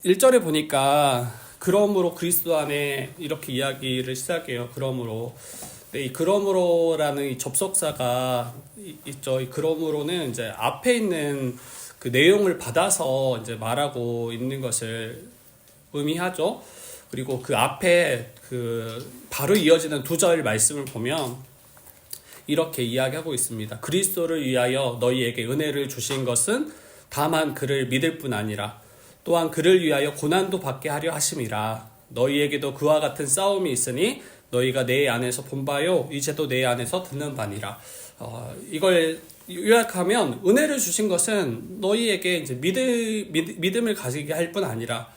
1절에 보니까 그러므로 그리스도 안에 이렇게 이야기를 시작해요. 그러므로. 네, 이 그러므로라는 이 접속사가 있죠. 이 그러므로는 이제 앞에 있는 그 내용을 받아서 이제 말하고 있는 것을 의미하죠. 그리고 그 앞에 그 바로 이어지는 2절 말씀을 보면 이렇게 이야기하고 있습니다. 그리스도를 위하여 너희에게 은혜를 주신 것은 다만 그를 믿을 뿐 아니라 또한 그를 위하여 고난도 받게 하려 하심이라. 너희에게도 그와 같은 싸움이 있으니 너희가 내 안에서 본 바요 이제도 내 안에서 듣는 바니라. 이걸 요약하면 은혜를 주신 것은 너희에게 이제 믿음을 가지게 할 뿐 아니라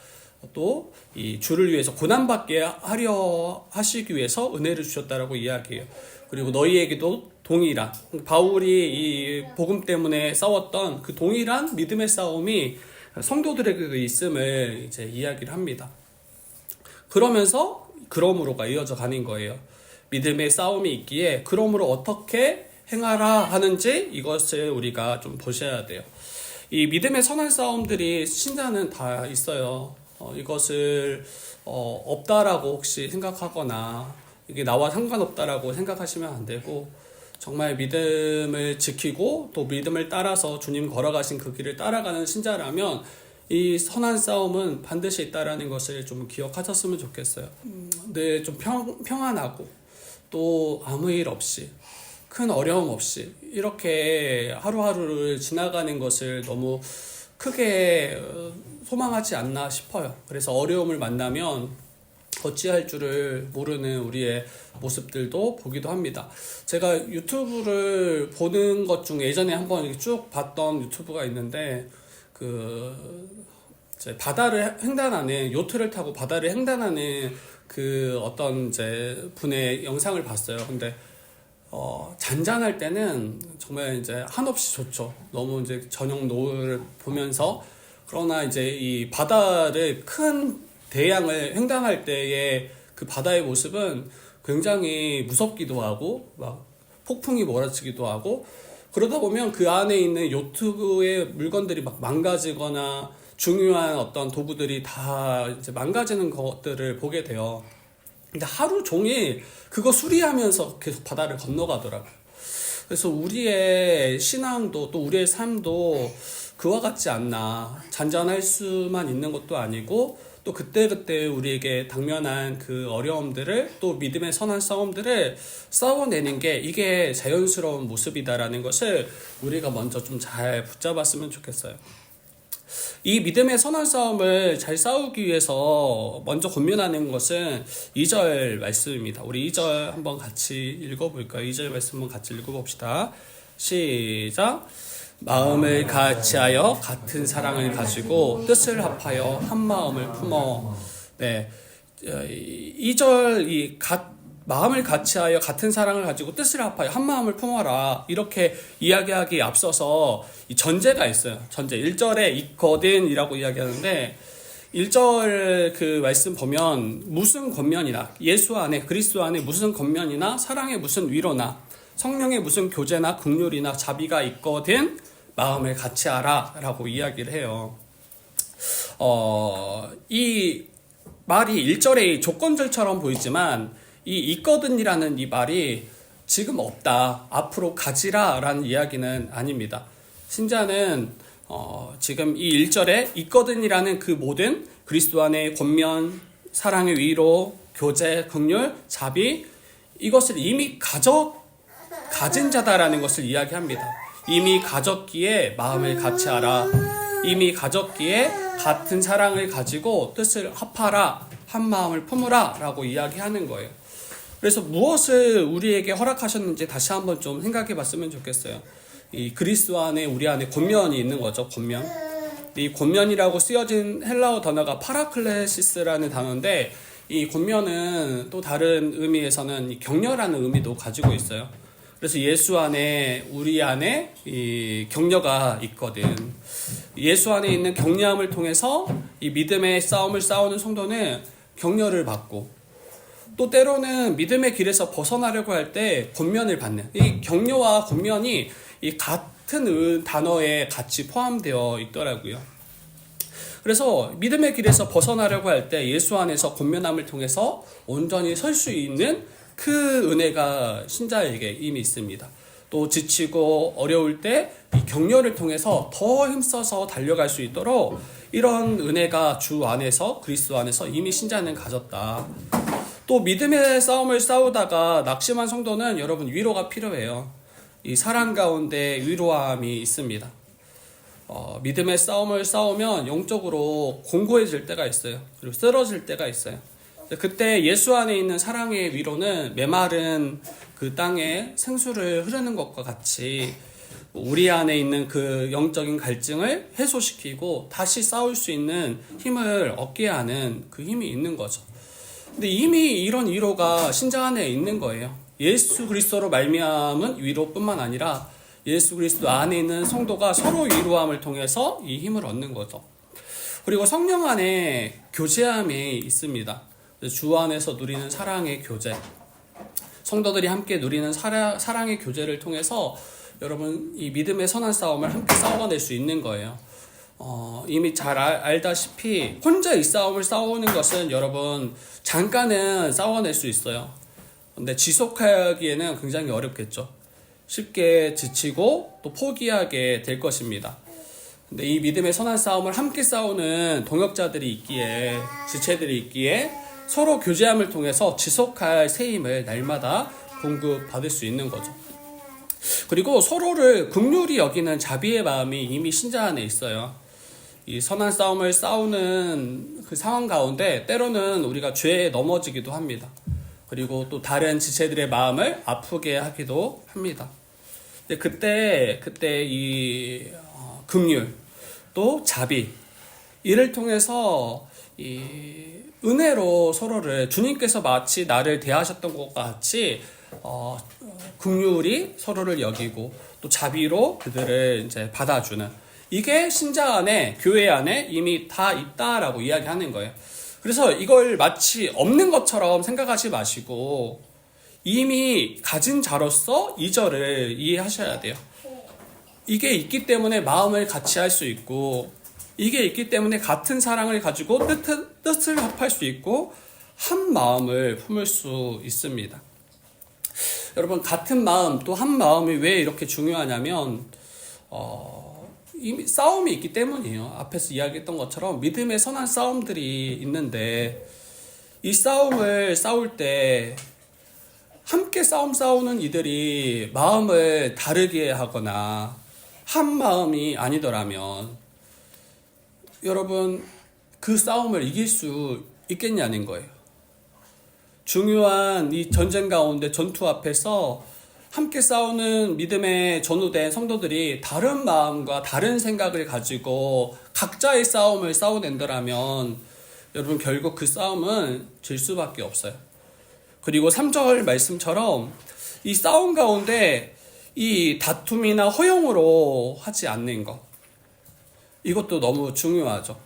또 이 주를 위해서 고난받게 하려 하시기 위해서 은혜를 주셨다라고 이야기해요. 그리고 너희에게도 동일한 바울이 이 복음 때문에 싸웠던 그 동일한 믿음의 싸움이 성도들에게도 있음을 이제 이야기를 합니다. 그러면서 그러므로가 이어져 가는 거예요. 믿음의 싸움이 있기에 그러므로 어떻게 행하라 하는지 이것을 우리가 좀 보셔야 돼요. 이 믿음의 선한 싸움들이 신자는 다 있어요. 이것을 없다라고 혹시 생각하거나 이게 나와 상관없다라고 생각하시면 안 되고 정말 믿음을 지키고 또 믿음을 따라서 주님 걸어가신 그 길을 따라가는 신자라면 이 선한 싸움은 반드시 있다라는 것을 좀 기억하셨으면 좋겠어요. 네, 좀 평안하고 또 아무 일 없이 큰 어려움 없이 이렇게 하루하루를 지나가는 것을 너무 크게 소망하지 않나 싶어요. 그래서 어려움을 만나면 어찌할 줄을 모르는 우리의 모습들도 보기도 합니다. 제가 유튜브를 보는 것 중에 예전에 한번 쭉 봤던 유튜브가 있는데 바다를 횡단하는 요트를 타고 바다를 횡단하는 그 어떤 이제 분의 영상을 봤어요. 근데 잔잔할 때는 정말 이제 한없이 좋죠. 너무 이제 저녁 노을을 보면서 그러나 이제 이 바다를 큰 대양을 횡단할 때의 그 바다의 모습은 굉장히 무섭기도 하고 막 폭풍이 몰아치기도 하고 그러다 보면 그 안에 있는 요트의 물건들이 막 망가지거나 중요한 어떤 도구들이 다 이제 망가지는 것들을 보게 돼요. 근데 하루 종일 그거 수리하면서 계속 바다를 건너가더라고요. 그래서 우리의 신앙도 또 우리의 삶도 그와 같지 않나. 잔잔할 수만 있는 것도 아니고 또 그때그때 우리에게 당면한 그 어려움들을 또 믿음의 선한 싸움들을 싸워내는 게 이게 자연스러운 모습이다라는 것을 우리가 먼저 좀 잘 붙잡았으면 좋겠어요. 이 믿음의 선한 싸움을 잘 싸우기 위해서 먼저 권면하는 것은 2절 말씀입니다. 우리 2절 한번 같이 읽어볼까요? 2절 말씀 한번 같이 읽어봅시다. 시작! 마음을 같이하여 같은 사랑을 가지고 뜻을 합하여 한 마음을 품어. 네, 2절 마음을 같이하여 같은 사랑을 가지고 뜻을 합하여 한 마음을 품어라 이렇게 이야기하기에 앞서서 이 전제가 있어요. 전제 1절에 있거든 이라고 이야기하는데 1절 그 말씀 보면 무슨 권면이나 예수 안에 그리스도 안에 무슨 권면이나 사랑의 무슨 위로나 성령의 무슨 교제나 긍휼이나 자비가 있거든 마음을 같이하라 라고 이야기를 해요. 이 말이 1절의 조건절처럼 보이지만 이 있거든이라는 이 말이 지금 없다, 앞으로 가지라 라는 이야기는 아닙니다. 신자는 지금 이 1절에 있거든이라는 그 모든 그리스도 안의 권면, 사랑의 위로, 교제, 긍휼, 자비 이것을 이미 가진 자다라는 것을 이야기합니다. 이미 가졌기에 마음을 같이하라. 이미 가졌기에 같은 사랑을 가지고 뜻을 합하라. 한 마음을 품으라 라고 이야기하는 거예요. 그래서 무엇을 우리에게 허락하셨는지 다시 한번 좀 생각해 봤으면 좋겠어요. 이 그리스도 안에 우리 안에 권면이 있는 거죠. 권면. 이 권면이라고 쓰여진 헬라어 단어가 파라클레시스라는 단어인데 이 권면은 또 다른 의미에서는 격려라는 의미도 가지고 있어요. 그래서 예수 안에 우리 안에 이 격려가 있거든. 예수 안에 있는 격려함을 통해서 이 믿음의 싸움을 싸우는 성도는 격려를 받고 또 때로는 믿음의 길에서 벗어나려고 할 때 권면을 받는 이 격려와 권면이 이 같은 단어에 같이 포함되어 있더라고요. 그래서 믿음의 길에서 벗어나려고 할 때 예수 안에서 권면함을 통해서 온전히 설 수 있는 그 은혜가 신자에게 이미 있습니다. 또 지치고 어려울 때 이 격려를 통해서 더 힘써서 달려갈 수 있도록 이런 은혜가 주 안에서 그리스도 안에서 이미 신자는 가졌다. 또 믿음의 싸움을 싸우다가 낙심한 성도는 여러분 위로가 필요해요. 이 사랑 가운데 위로함이 있습니다. 믿음의 싸움을 싸우면 영적으로 공고해질 때가 있어요. 그리고 쓰러질 때가 있어요. 그때 예수 안에 있는 사랑의 위로는 메마른 그 땅에 생수를 흐르는 것과 같이 우리 안에 있는 그 영적인 갈증을 해소시키고 다시 싸울 수 있는 힘을 얻게 하는 그 힘이 있는 거죠. 근데 이미 이런 위로가 신자 안에 있는 거예요. 예수 그리스도로 말미암은 위로뿐만 아니라 예수 그리스도 안에 있는 성도가 서로 위로함을 통해서 이 힘을 얻는 거죠. 그리고 성령 안에 교제함이 있습니다. 주 안에서 누리는 사랑의 교제, 성도들이 함께 누리는 사랑의 교제를 통해서 여러분 이 믿음의 선한 싸움을 함께 싸워낼 수 있는 거예요. 이미 잘 알다시피 혼자 이 싸움을 싸우는 것은 여러분 잠깐은 싸워낼 수 있어요. 근데 지속하기에는 굉장히 어렵겠죠. 쉽게 지치고 또 포기하게 될 것입니다. 근데 이 믿음의 선한 싸움을 함께 싸우는 동역자들이 있기에, 지체들이 있기에 서로 교제함을 통해서 지속할 새 힘을 날마다 공급받을 수 있는 거죠. 그리고 서로를 긍휼히 여기는 자비의 마음이 이미 신자 안에 있어요. 이 선한 싸움을 싸우는 그 상황 가운데 때로는 우리가 죄에 넘어지기도 합니다. 그리고 또 다른 지체들의 마음을 아프게 하기도 합니다. 근데 그때 이 긍휼 또 자비 이를 통해서 이 은혜로 서로를 주님께서 마치 나를 대하셨던 것과 같이 긍휼히 서로를 여기고 또 자비로 그들을 이제 받아주는 이게 신자 안에 교회 안에 이미 다 있다라고 이야기하는 거예요. 그래서 이걸 마치 없는 것처럼 생각하지 마시고 이미 가진 자로서 이 절을 이해하셔야 돼요. 이게 있기 때문에 마음을 같이 할 수 있고 이게 있기 때문에 같은 사랑을 가지고 뜻을 합할 수 있고 한 마음을 품을 수 있습니다. 여러분 같은 마음 또 한 마음이 왜 이렇게 중요하냐면 이미 싸움이 있기 때문이에요. 앞에서 이야기했던 것처럼 믿음의 선한 싸움들이 있는데 이 싸움을 싸울 때 함께 싸우는 이들이 마음을 다르게 하거나 한 마음이 아니더라면 여러분 그 싸움을 이길 수 있겠냐는 거예요. 중요한 이 전쟁 가운데 전투 앞에서 함께 싸우는 믿음에 전우된 성도들이 다른 마음과 다른 생각을 가지고 각자의 싸움을 싸워낸다라면 여러분 결국 그 싸움은 질 수밖에 없어요. 그리고 3절 말씀처럼 이 싸움 가운데 이 다툼이나 허용으로 하지 않는 것 이것도 너무 중요하죠.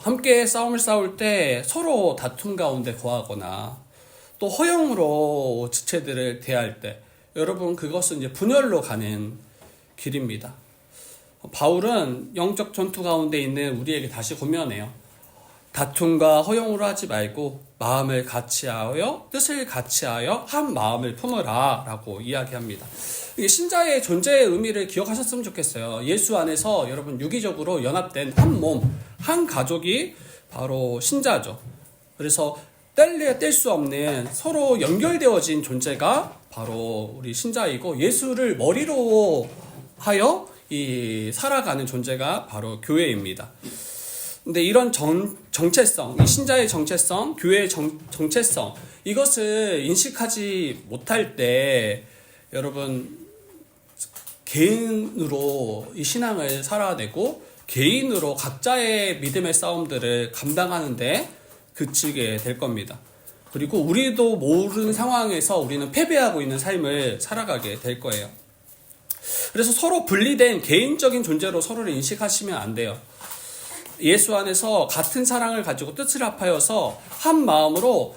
함께 싸움을 싸울 때 서로 다툼 가운데 거하거나 또 허용으로 지체들을 대할 때 여러분 그것은 이제 분열로 가는 길입니다. 바울은 영적 전투 가운데 있는 우리에게 다시 권면해요. 다툼과 허용으로 하지 말고 마음을 같이하여 뜻을 같이하여 한 마음을 품으라 라고 이야기합니다. 신자의 존재의 의미를 기억하셨으면 좋겠어요. 예수 안에서 여러분 유기적으로 연합된 한 몸, 한 가족이 바로 신자죠. 그래서 뗄 수 없는 서로 연결되어진 존재가 바로 우리 신자이고 예수를 머리로 하여 이 살아가는 존재가 바로 교회입니다. 근데 이런 정체성, 이 신자의 정체성, 교회의 정체성 이것을 인식하지 못할 때 여러분 개인으로 이 신앙을 살아내고 개인으로 각자의 믿음의 싸움들을 감당하는데 그치게 될 겁니다. 그리고 우리도 모르는 상황에서 우리는 패배하고 있는 삶을 살아가게 될 거예요. 그래서 서로 분리된 개인적인 존재로 서로를 인식하시면 안 돼요. 예수 안에서 같은 사랑을 가지고 뜻을 합하여서 한 마음으로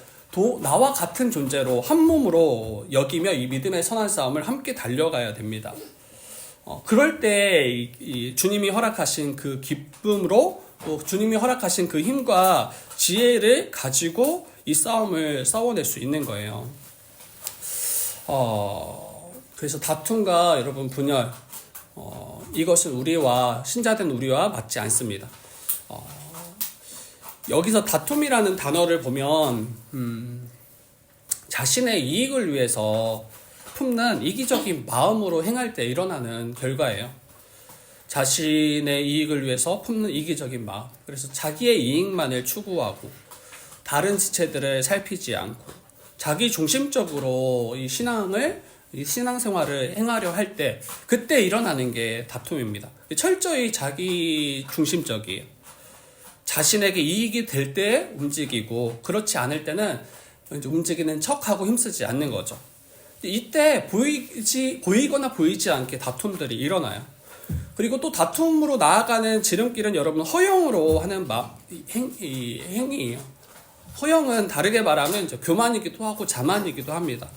나와 같은 존재로 한 몸으로 여기며 이 믿음의 선한 싸움을 함께 달려가야 됩니다. 그럴 때 이 주님이 허락하신 그 기쁨으로 또 주님이 허락하신 그 힘과 지혜를 가지고 이 싸움을 싸워낼 수 있는 거예요. 그래서 다툼과 여러분 분열, 이것은 신자된 우리와 맞지 않습니다. 여기서 다툼이라는 단어를 보면 자신의 이익을 위해서 품는 이기적인 마음으로 행할 때 일어나는 결과예요. 자신의 이익을 위해서 품는 이기적인 마음. 그래서 자기의 이익만을 추구하고 다른 지체들을 살피지 않고 자기 중심적으로 이 신앙생활을 행하려 할 때 그때 일어나는 게 다툼입니다. 철저히 자기 중심적이에요. 자신에게 이익이 될 때 움직이고 그렇지 않을 때는 움직이는 척하고 힘쓰지 않는 거죠. 이때 보이거나 보이지 않게 다툼들이 일어나요. 그리고 또 다툼으로 나아가는 지름길은 여러분 허영으로 하는 행위예요. 허영은 다르게 말하면 이제 교만이기도 하고 자만이기도 합니다.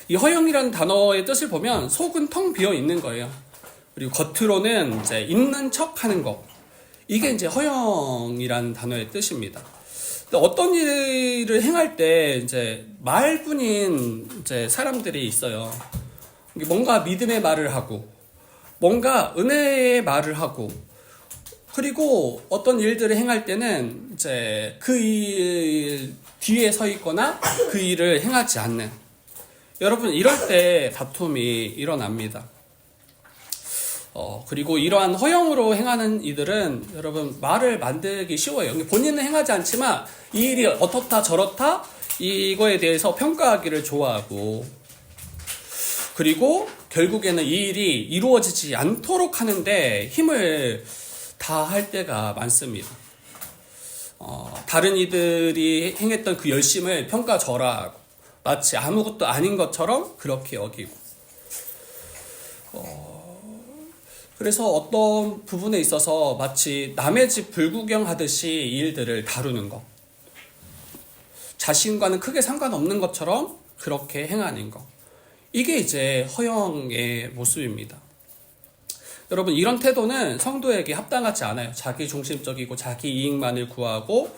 이 허영이라는 단어의 뜻을 보면 속은 텅 비어 있는 거예요. 그리고 겉으로는 이제 있는 척 하는 거. 이게 이제 허영이라는 단어의 뜻입니다. 어떤 일을 행할 때 이제 말뿐인 이제 사람들이 있어요. 뭔가 믿음의 말을 하고, 뭔가 은혜의 말을 하고, 그리고 어떤 일들을 행할 때는 이제 그 일 뒤에 서 있거나 그 일을 행하지 않는. 여러분, 이럴 때 다툼이 일어납니다. 그리고 이러한 허영으로 행하는 이들은 여러분 말을 만들기 쉬워요. 본인은 행하지 않지만 이 일이 어떻다 저렇다 이거에 대해서 평가하기를 좋아하고, 그리고 결국에는 이 일이 이루어지지 않도록 하는데 힘을 다할 때가 많습니다. 다른 이들이 행했던 그 열심을 평가절하하고 마치 아무것도 아닌 것처럼 그렇게 여기고, 그래서 어떤 부분에 있어서 마치 남의 집 불구경하듯이 일들을 다루는 것, 자신과는 크게 상관없는 것처럼 그렇게 행하는 것, 이게 이제 허영의 모습입니다. 여러분, 이런 태도는 성도에게 합당하지 않아요. 자기 중심적이고 자기 이익만을 구하고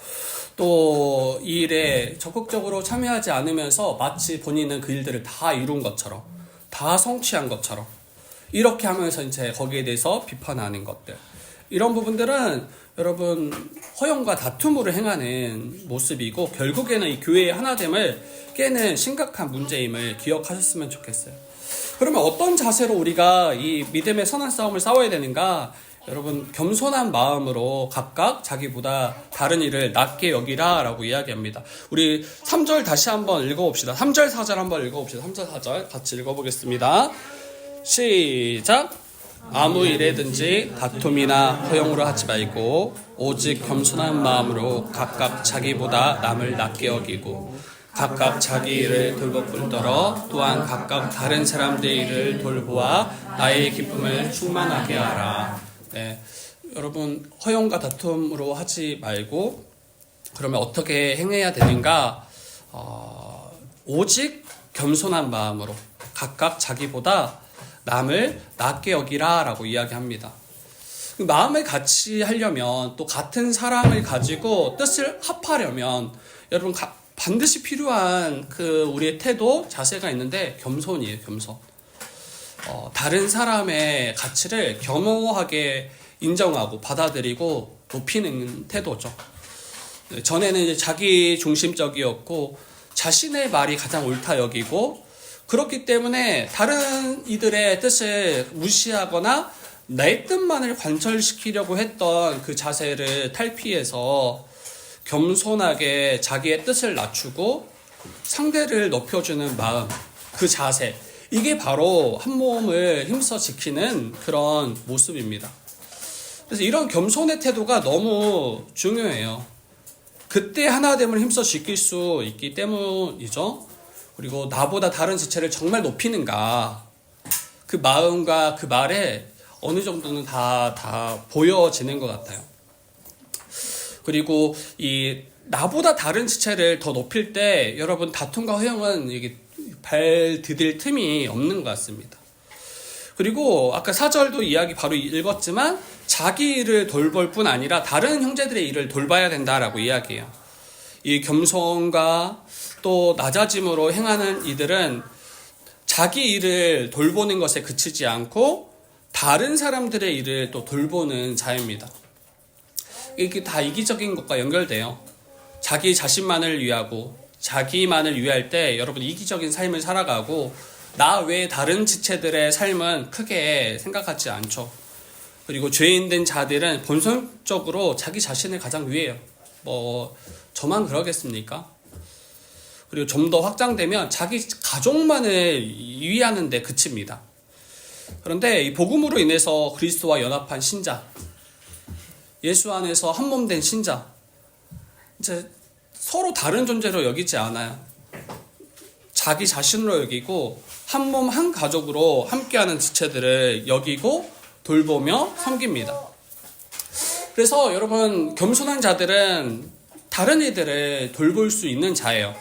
또 이 일에 적극적으로 참여하지 않으면서 마치 본인은 그 일들을 다 이룬 것처럼, 다 성취한 것처럼 이렇게 하면서 이제 거기에 대해서 비판하는 것들, 이런 부분들은 여러분 허영과 다툼으로 행하는 모습이고 결국에는 이 교회의 하나됨을 깨는 심각한 문제임을 기억하셨으면 좋겠어요. 그러면 어떤 자세로 우리가 이 믿음의 선한 싸움을 싸워야 되는가? 여러분, 겸손한 마음으로 각각 자기보다 다른 일을 낮게 여기라 라고 이야기합니다. 우리 3절 다시 한번 읽어봅시다. 3절 4절 한번 읽어봅시다. 3절 4절 같이 읽어보겠습니다. 시작. 아무 일에든지 다툼이나 허영으로 하지 말고 오직 겸손한 마음으로 각각 자기보다 남을 낮게 여기고 각각 자기 일을 돌볼 떨어 또한 각각 다른 사람들의 일을 돌보아 나의 기쁨을 충만하게 하라. 네, 여러분 허영과 다툼으로 하지 말고 그러면 어떻게 행해야 되는가? 오직 겸손한 마음으로 각각 자기보다 남을 낮게 여기라 라고 이야기합니다. 마음을 같이 하려면 또 같은 사람을 가지고 뜻을 합하려면 여러분 반드시 필요한 그 우리의 태도, 자세가 있는데 겸손이에요. 겸손. 다른 사람의 가치를 겸허하게 인정하고 받아들이고 높이는 태도죠. 전에는 이제 자기 중심적이었고 자신의 말이 가장 옳다 여기고, 그렇기 때문에 다른 이들의 뜻을 무시하거나 내 뜻만을 관철시키려고 했던 그 자세를 탈피해서 겸손하게 자기의 뜻을 낮추고 상대를 높여주는 마음, 그 자세, 이게 바로 한 몸을 힘써 지키는 그런 모습입니다. 그래서 이런 겸손의 태도가 너무 중요해요. 그때 하나됨을 힘써 지킬 수 있기 때문이죠. 그리고 나보다 다른 지체를 정말 높이는가, 그 마음과 그 말에 어느 정도는 다 보여지는 것 같아요. 그리고 이 나보다 다른 지체를 더 높일 때 여러분 다툼과 허영은 이게 발 디딜 틈이 없는 것 같습니다. 그리고 아까 4절도 이야기 바로 읽었지만 자기 일을 돌볼 뿐 아니라 다른 형제들의 일을 돌봐야 된다라고 이야기해요. 이 겸손과 또 낮아짐으로 행하는 이들은 자기 일을 돌보는 것에 그치지 않고 다른 사람들의 일을 또 돌보는 자입니다. 이게 다 이기적인 것과 연결돼요. 자기 자신만을 위하고 자기만을 위할 때 여러분 이기적인 삶을 살아가고 나 외에 다른 지체들의 삶은 크게 생각하지 않죠. 그리고 죄인된 자들은 본성적으로 자기 자신을 가장 위해요. 저만 그러겠습니까? 그리고 좀 더 확장되면 자기 가족만을 위하는 데 그칩니다. 그런데 이 복음으로 인해서 그리스도와 연합한 신자, 예수 안에서 한 몸 된 신자, 이제 서로 다른 존재로 여기지 않아요. 자기 자신으로 여기고 한 몸 한 가족으로 함께하는 지체들을 여기고 돌보며 섬깁니다. 그래서 여러분 겸손한 자들은 다른 이들을 돌볼 수 있는 자예요.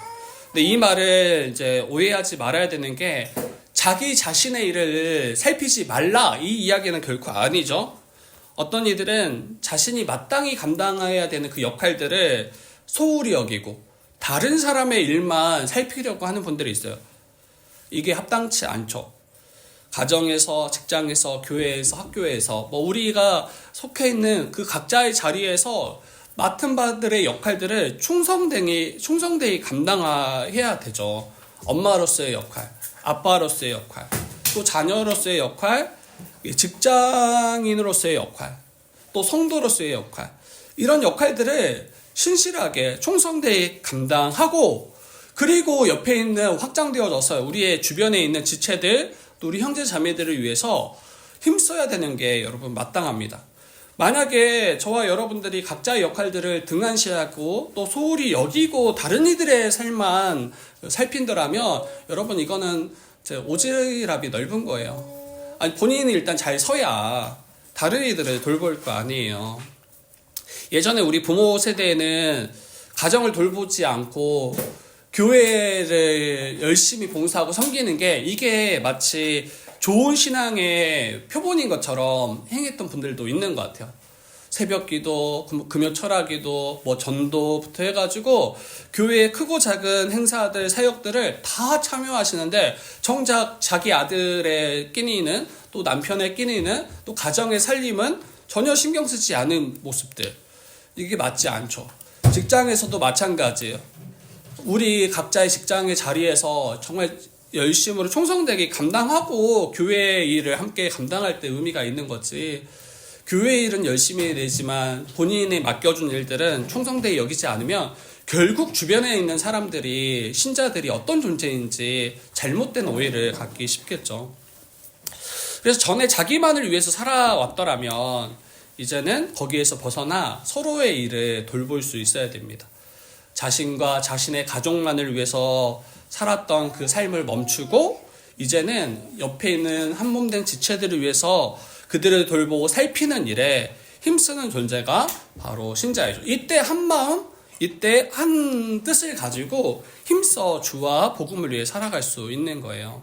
근데 이 말을 이제 오해하지 말아야 되는 게 자기 자신의 일을 살피지 말라 이 이야기는 결코 아니죠. 어떤 이들은 자신이 마땅히 감당해야 되는 그 역할들을 소홀히 여기고 다른 사람의 일만 살피려고 하는 분들이 있어요. 이게 합당치 않죠. 가정에서, 직장에서, 교회에서, 학교에서 우리가 속해 있는 그 각자의 자리에서 맡은 바들의 역할들을 충성되이 감당해야 되죠. 엄마로서의 역할, 아빠로서의 역할, 또 자녀로서의 역할, 직장인으로서의 역할, 또 성도로서의 역할, 이런 역할들을 신실하게 충성되이 감당하고 그리고 옆에 있는 확장되어져서 우리의 주변에 있는 지체들 또 우리 형제 자매들을 위해서 힘써야 되는 게 여러분 마땅합니다. 만약에 저와 여러분들이 각자의 역할들을 등한시하고 또 소홀히 여기고 다른 이들의 삶만 살핀다라면 여러분 이거는 오지랖이 넓은 거예요. 아니 본인이 일단 잘 서야 다른 이들을 돌볼 거 아니에요. 예전에 우리 부모 세대에는 가정을 돌보지 않고 교회를 열심히 봉사하고 섬기는 게 이게 마치 좋은 신앙의 표본인 것처럼 행했던 분들도 있는 것 같아요. 새벽기도, 금요 철학기도, 전도부터 해가지고 교회의 크고 작은 행사들, 사역들을 다 참여하시는데 정작 자기 아들의 끼니는 또 남편의 끼니는 또 가정의 살림은 전혀 신경 쓰지 않은 모습들. 이게 맞지 않죠. 직장에서도 마찬가지예요. 우리 각자의 직장의 자리에서 정말 열심으로 충성되게 감당하고 교회 일을 함께 감당할 때 의미가 있는 거지. 교회 일은 열심히 내지만 본인이 맡겨준 일들은 충성되게 여기지 않으면 결국 주변에 있는 사람들이 신자들이 어떤 존재인지 잘못된 오해를 갖기 쉽겠죠. 그래서 전에 자기만을 위해서 살아왔더라면 이제는 거기에서 벗어나 서로의 일을 돌볼 수 있어야 됩니다. 자신과 자신의 가족만을 위해서 살았던 그 삶을 멈추고 이제는 옆에 있는 한 몸 된 지체들을 위해서 그들을 돌보고 살피는 일에 힘쓰는 존재가 바로 신자이죠. 이때 한 마음, 이때 한 뜻을 가지고 힘써 주와 복음을 위해 살아갈 수 있는 거예요.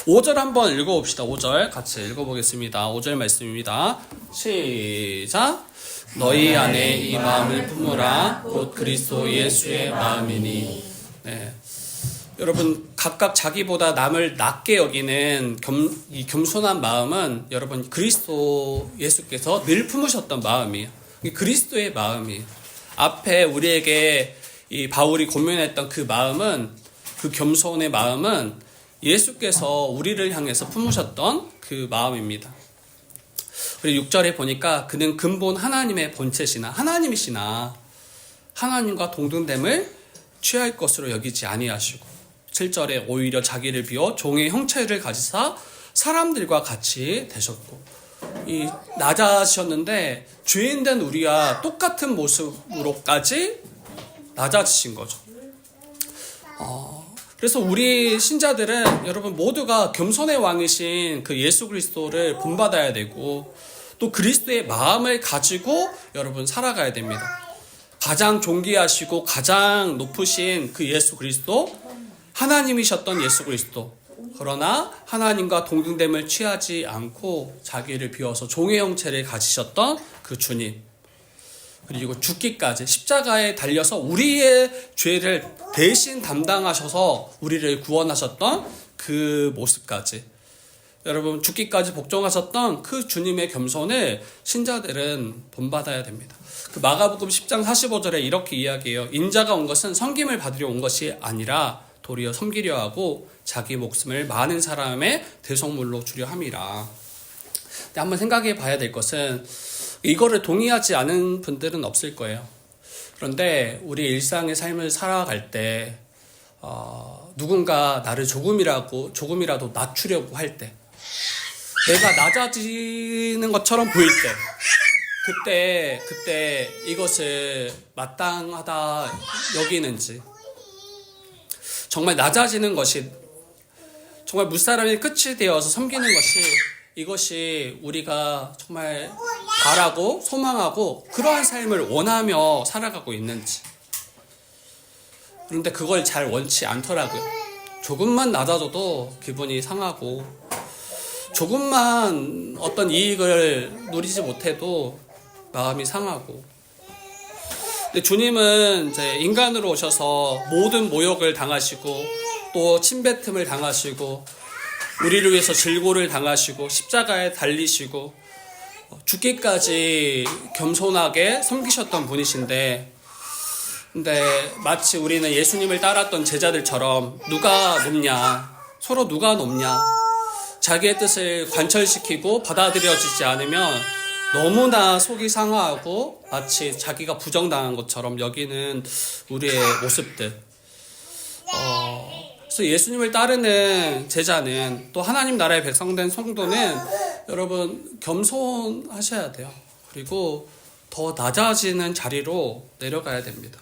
5절 한번 읽어봅시다. 5절 같이 읽어보겠습니다. 5절 말씀입니다. 시작. 너희 안에 이 마음을 품으라 곧 그리스도 예수의 마음이니. 네. 여러분 각각 자기보다 남을 낮게 여기는 이 겸손한 마음은 여러분 그리스도 예수께서 늘 품으셨던 마음이에요. 그리스도의 마음이에요. 앞에 우리에게 이 바울이 고민했던 그 마음은 그 겸손의 마음은 예수께서 우리를 향해서 품으셨던 그 마음입니다. 그리고 6절에 보니까 그는 근본 하나님의 본체시나 하나님이시나 하나님과 동등됨을 취할 것으로 여기지 아니하시고 7절에 오히려 자기를 비워 종의 형체를 가지사 사람들과 같이 되셨고 이 낮아지셨는데 죄인된 우리와 똑같은 모습으로까지 낮아지신 거죠. 그래서 우리 신자들은 여러분 모두가 겸손의 왕이신 그 예수 그리스도를 본받아야 되고 또 그리스도의 마음을 가지고 여러분 살아가야 됩니다. 가장 존귀하시고 가장 높으신 그 예수 그리스도, 하나님이셨던 예수 그리스도, 그러나 하나님과 동등됨을 취하지 않고 자기를 비워서 종의 형체를 가지셨던 그 주님, 그리고 죽기까지 십자가에 달려서 우리의 죄를 대신 담당하셔서 우리를 구원하셨던 그 모습까지, 여러분 죽기까지 복종하셨던 그 주님의 겸손을 신자들은 본받아야 됩니다. 그 마가복음 10장 45절에 이렇게 이야기해요. 인자가 온 것은 섬김을 받으려 온 것이 아니라 도리어 섬기려 하고 자기 목숨을 많은 사람의 대속물로 주려 함이라. 근데 한번 생각해 봐야 될 것은, 이거를 동의하지 않은 분들은 없을 거예요. 그런데 우리 일상의 삶을 살아갈 때 누군가 나를 조금이라도 낮추려고 할 때, 내가 낮아지는 것처럼 보일 때, 그때 이것을 마땅하다 여기는지, 정말 낮아지는 것이, 정말 무사람이 끝이 되어서 섬기는 것이, 이것이 우리가 정말 바라고 소망하고 그러한 삶을 원하며 살아가고 있는지. 그런데 그걸 잘 원치 않더라고요. 조금만 낮아져도 기분이 상하고, 조금만 어떤 이익을 누리지 못해도 마음이 상하고. 근데 주님은 이제 인간으로 오셔서 모든 모욕을 당하시고 또 침뱉음을 당하시고 우리를 위해서 질고를 당하시고 십자가에 달리시고 죽기까지 겸손하게 섬기셨던 분이신데, 근데 마치 우리는 예수님을 따랐던 제자들처럼 누가 높냐, 서로 누가 높냐, 자기의 뜻을 관철시키고 받아들여지지 않으면 너무나 속이 상하고 마치 자기가 부정당한 것처럼 여기는 우리의 모습들. 그래서 예수님을 따르는 제자는, 또 하나님 나라의 백성된 성도는 여러분 겸손하셔야 돼요. 그리고 더 낮아지는 자리로 내려가야 됩니다.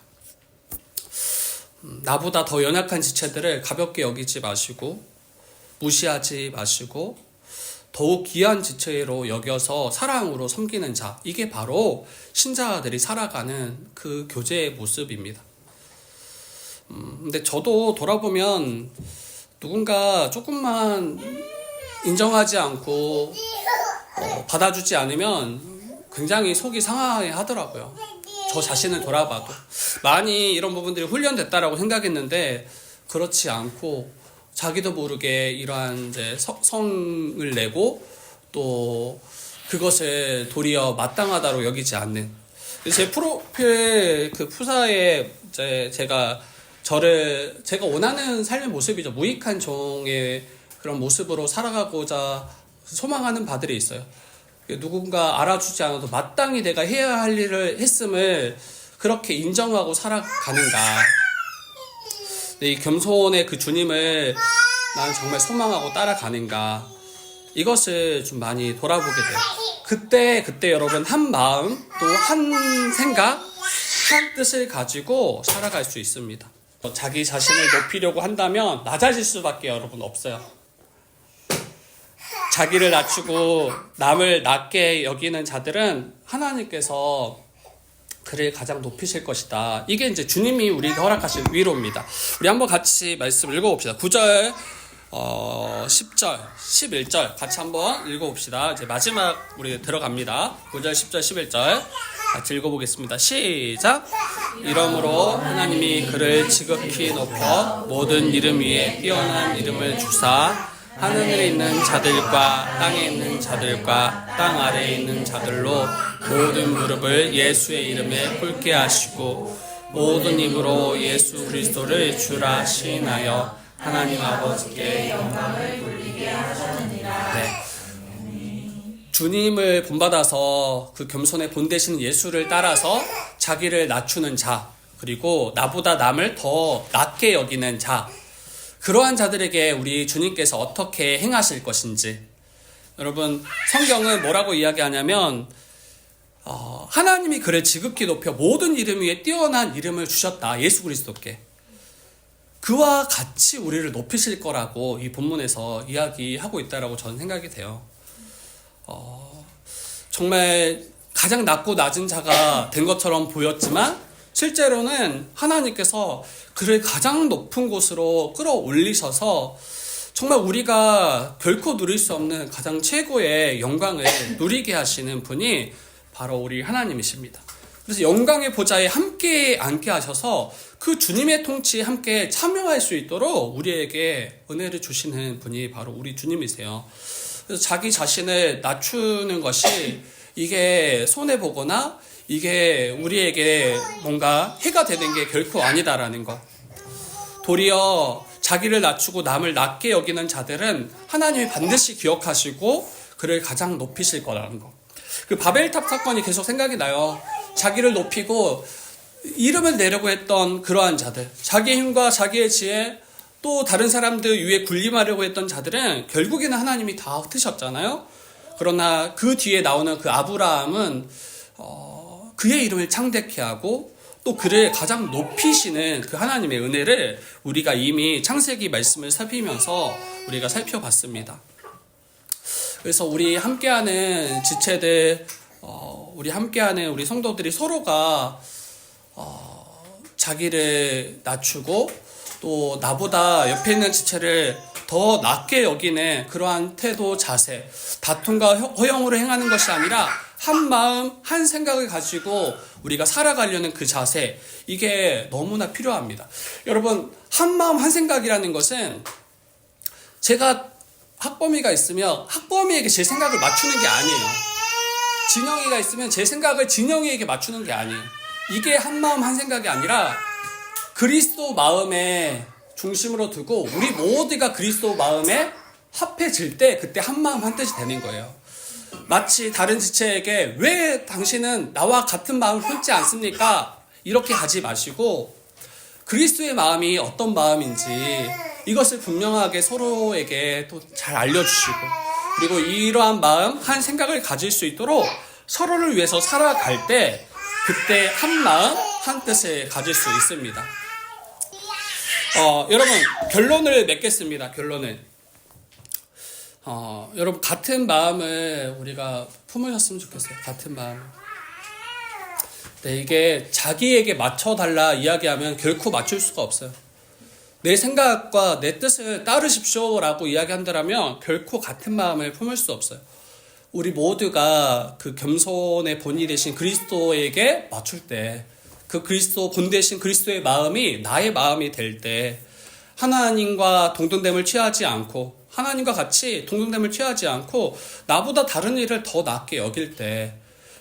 나보다 더 연약한 지체들을 가볍게 여기지 마시고 무시하지 마시고 더욱 귀한 지체로 여겨서 사랑으로 섬기는 자, 이게 바로 신자들이 살아가는 그 교제의 모습입니다. 근데 저도 돌아보면 누군가 조금만 인정하지 않고 받아주지 않으면 굉장히 속이 상하게 하더라고요. 저 자신을 돌아봐도 많이 이런 부분들이 훈련됐다라고 생각했는데 그렇지 않고 자기도 모르게 이러한 이제 성을 내고 또 그것을 도리어 마땅하다로 여기지 않는, 제 프로필 그 푸사에 이제 제가 원하는 삶의 모습이죠. 무익한 종의 그런 모습으로 살아가고자 소망하는 바들이 있어요. 누군가 알아주지 않아도 마땅히 내가 해야 할 일을 했음을 그렇게 인정하고 살아가는가. 이 겸손의 그 주님을 나는 정말 소망하고 따라가는가. 이것을 좀 많이 돌아보게 돼요. 그때 여러분 한 마음, 또 한 생각, 한 뜻을 가지고 살아갈 수 있습니다. 자기 자신을 높이려고 한다면 낮아질 수밖에 여러분 없어요. 자기를 낮추고 남을 낮게 여기는 자들은 하나님께서 그를 가장 높이실 것이다. 이게 이제 주님이 우리에게 허락하신 위로입니다. 우리 한번 같이 말씀 읽어봅시다. 9절, 10절, 11절 같이 한번 읽어봅시다. 이제 마지막 우리 들어갑니다. 9절, 10절, 11절 같이 읽어보겠습니다. 시작! 이러므로 하나님이 그를 지극히 높여 모든 이름 위에 뛰어난 이름을 주사 하늘에 있는 자들과 땅에 있는 자들과 땅 아래에 있는 자들로 모든 무릎을 예수의 이름에 꿇게 하시고 모든 입으로 예수 그리스도를 주라 시인하여 하나님 아버지께 영광을 돌리게 하셨느니라. 네. 주님을 본받아서 그 겸손의 본되신 예수를 따라서 자기를 낮추는 자, 그리고 나보다 남을 더 낮게 여기는 자, 그러한 자들에게 우리 주님께서 어떻게 행하실 것인지. 여러분, 성경은 뭐라고 이야기하냐면 하나님이 그를 지극히 높여 모든 이름 위에 뛰어난 이름을 주셨다. 예수 그리스도께. 그와 같이 우리를 높이실 거라고 이 본문에서 이야기하고 있다라고 저는 생각이 돼요. 정말 가장 낮고 낮은 자가 된 것처럼 보였지만 실제로는 하나님께서 그를 가장 높은 곳으로 끌어올리셔서 정말 우리가 결코 누릴 수 없는 가장 최고의 영광을 누리게 하시는 분이 바로 우리 하나님이십니다. 그래서 영광의 보좌에 함께 앉게 하셔서 그 주님의 통치에 함께 참여할 수 있도록 우리에게 은혜를 주시는 분이 바로 우리 주님이세요. 그래서 자기 자신을 낮추는 것이 이게 손해보거나 이게 우리에게 뭔가 해가 되는 게 결코 아니다라는 것. 도리어 자기를 낮추고 남을 낮게 여기는 자들은 하나님이 반드시 기억하시고 그를 가장 높이실 거라는 것. 그 바벨탑 사건이 계속 생각이 나요. 자기를 높이고 이름을 내려고 했던 그러한 자들, 자기의 힘과 자기의 지혜, 또 다른 사람들 위에 군림하려고 했던 자들은 결국에는 하나님이 다 흩으셨잖아요. 그러나 그 뒤에 나오는 그 아브라함은 그의 이름을 창대케 하고 또 그를 가장 높이시는 그 하나님의 은혜를 우리가 이미 창세기 말씀을 살피면서 우리가 살펴봤습니다. 그래서 우리 함께하는 지체들, 우리 함께하는 우리 성도들이 서로가 자기를 낮추고 또 나보다 옆에 있는 지체를 더 낮게 여기는 그러한 태도, 자세, 다툼과 허영으로 행하는 것이 아니라 한 마음, 한 생각을 가지고 우리가 살아가려는 그 자세, 이게 너무나 필요합니다. 여러분, 한 마음, 한 생각이라는 것은 제가 학범위가 있으면 학범위에게 제 생각을 맞추는 게 아니에요. 진영이가 있으면 제 생각을 진영이에게 맞추는 게 아니에요. 이게 한 마음, 한 생각이 아니라 그리스도 마음에 중심으로 두고 우리 모두가 그리스도 마음에 합해질 때 그때 한 마음, 한 뜻이 되는 거예요. 마치 다른 지체에게 왜 당신은 나와 같은 마음을 품지 않습니까? 이렇게 하지 마시고 그리스도의 마음이 어떤 마음인지 이것을 분명하게 서로에게 또 잘 알려주시고 그리고 이러한 마음, 한 생각을 가질 수 있도록 서로를 위해서 살아갈 때 그때 한 마음, 한 뜻을 가질 수 있습니다. 여러분, 결론을 맺겠습니다. 결론을. 여러분, 같은 마음을 우리가 품으셨으면 좋겠어요. 같은 마음. 네, 이게 자기에게 맞춰달라 이야기하면 결코 맞출 수가 없어요. 내 생각과 내 뜻을 따르십시오라고 이야기한다면 결코 같은 마음을 품을 수 없어요. 우리 모두가 그 겸손의 본이 되신 그리스도에게 맞출 때, 그 그리스도 본 되신 그리스도의 마음이 나의 마음이 될 때, 하나님과 동등됨을 취하지 않고, 하나님과 같이 동등됨을 취하지 않고, 나보다 다른 일을 더 낫게 여길 때,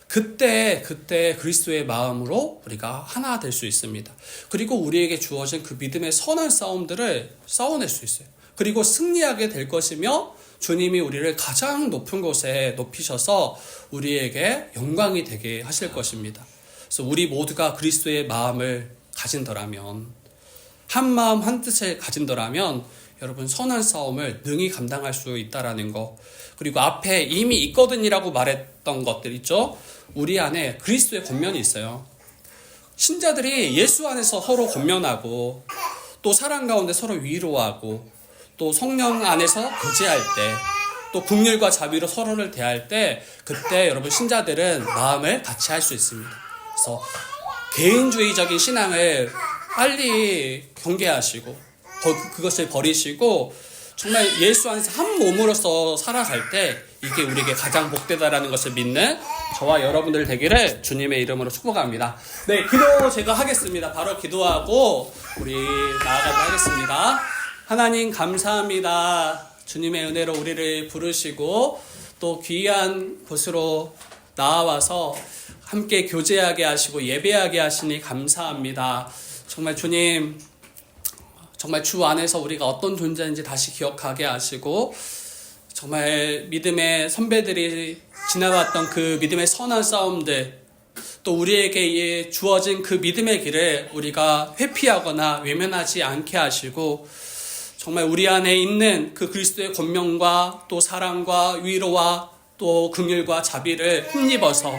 그때 그리스도의 마음으로 우리가 하나 될 수 있습니다. 그리고 우리에게 주어진 그 믿음의 선한 싸움들을 싸워낼 수 있어요. 그리고 승리하게 될 것이며 주님이 우리를 가장 높은 곳에 높이셔서 우리에게 영광이 되게 하실 것입니다. 그래서 우리 모두가 그리스도의 마음을 가진더라면, 한 마음 한 뜻을 가진더라면 여러분 선한 싸움을 능히 감당할 수 있다라는 거, 그리고 앞에 이미 있거든이라고 말했던 것들 있죠. 우리 안에 그리스도의 권면이 있어요. 신자들이 예수 안에서 서로 권면하고 또 사랑 가운데 서로 위로하고 또 성령 안에서 교제할 때 또 긍휼과 자비로 서로를 대할 때 그때 여러분 신자들은 마음을 같이 할 수 있습니다. 그래서 개인주의적인 신앙을 빨리 경계하시고 그것을 버리시고 정말 예수 안에서 한 몸으로서 살아갈 때 이게 우리에게 가장 복되다라는 것을 믿는 저와 여러분들 되기를 주님의 이름으로 축복합니다. 네, 기도 제가 하겠습니다. 바로 기도하고 우리 나아가도록 하겠습니다. 하나님 감사합니다. 주님의 은혜로 우리를 부르시고 또 귀한 곳으로 나와서 함께 교제하게 하시고 예배하게 하시니 감사합니다. 정말 주님, 정말 주 안에서 우리가 어떤 존재인지 다시 기억하게 하시고 정말 믿음의 선배들이 지나갔던 그 믿음의 선한 싸움들 또 우리에게 주어진 그 믿음의 길을 우리가 회피하거나 외면하지 않게 하시고 정말 우리 안에 있는 그 그리스도의 권면과 또 사랑과 위로와 또 긍휼과 자비를 힘입어서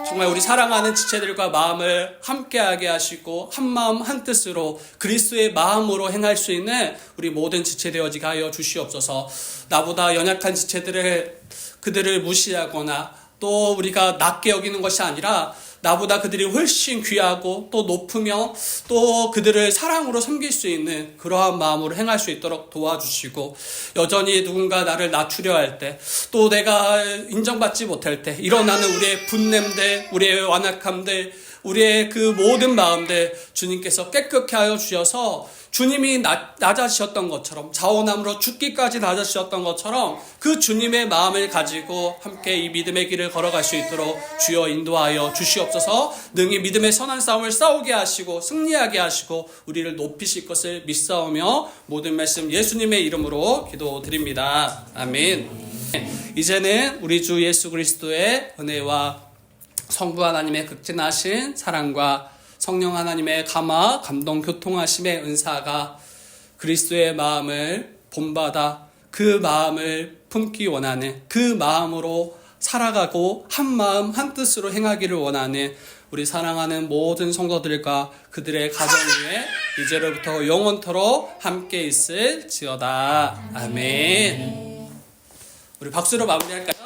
정말 우리 사랑하는 지체들과 마음을 함께하게 하시고 한 마음 한 뜻으로 그리스도의 마음으로 행할 수 있는 우리 모든 지체 되어지게 하여 주시옵소서. 나보다 연약한 지체들을 그들을 무시하거나 또 우리가 낮게 여기는 것이 아니라 나보다 그들이 훨씬 귀하고 또 높으며 또 그들을 사랑으로 섬길 수 있는 그러한 마음으로 행할 수 있도록 도와주시고, 여전히 누군가 나를 낮추려 할 때, 또 내가 인정받지 못할 때 일어나는 우리의 분냄들, 우리의 완악함들, 우리의 그 모든 마음들 주님께서 깨끗게 하여 주셔서, 주님이 낮아지셨던 것처럼, 자원함으로 죽기까지 낮아지셨던 것처럼 그 주님의 마음을 가지고 함께 이 믿음의 길을 걸어갈 수 있도록 주여 인도하여 주시옵소서. 능히 믿음의 선한 싸움을 싸우게 하시고 승리하게 하시고 우리를 높이실 것을 믿사오며 모든 말씀 예수님의 이름으로 기도드립니다. 아멘. 이제는 우리 주 예수 그리스도의 은혜와 성부 하나님의 극진하신 사랑과 성령 하나님의 감화, 감동, 교통하심의 은사가 그리스도의 마음을 본받아 그 마음을 품기 원하는, 그 마음으로 살아가고 한 마음 한 뜻으로 행하기를 원하는 우리 사랑하는 모든 성도들과 그들의 가정 위에 이제로부터 영원토록 함께 있을지어다. 아멘. 우리 박수로 마무리할까요?